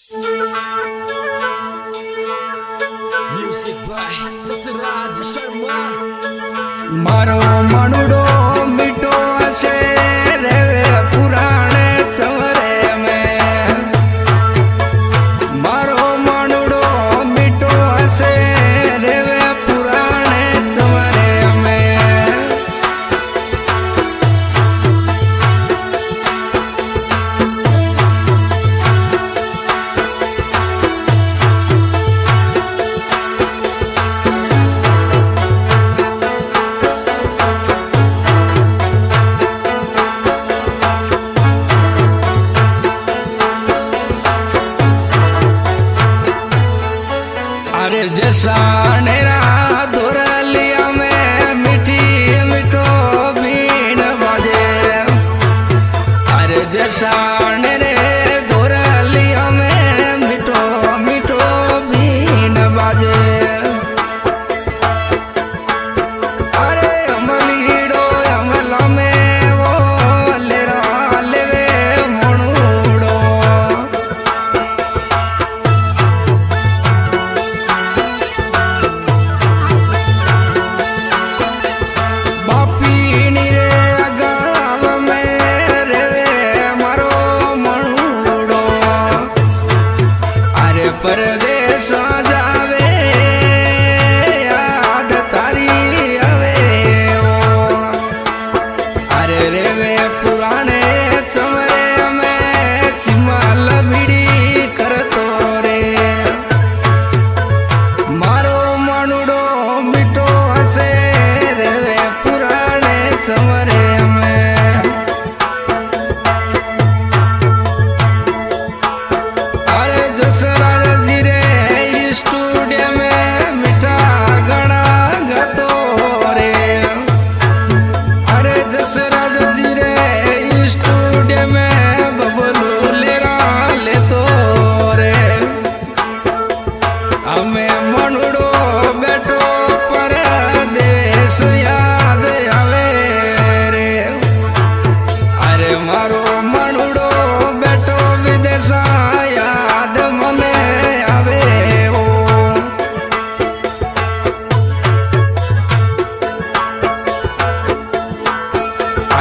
मारो मनुडो मीठो हसे रे पुराणे चवरे में। मारो मनुडो मीठो हसे रे पुराणे चवरे में। अरे जैसा नेरा दोरलिया में मीठी मीठो बीन बाजे। अरे जैसा नेरे दोरलिया में मीठो मीठो बीन बाजे। अरे अमलीडो अमला में वो लेरा लेवे मनुडो। परदेश जावे याद तारी आवे ओ। अरे रे वे पुराने चवरे में चिमाल बीड़ी करतो रे। मारो मनुडो मीठो हसे रे वे पुराने चवरे में। अरे जसरा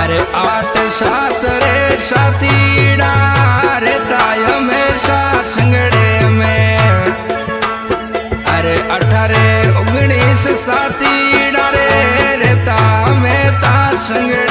अरे 8 7 रे साथीड़ा रहता हमेशा संगड़े में। अरे 18 19 साथीड़ा रे रहता हमेशा संगड़े।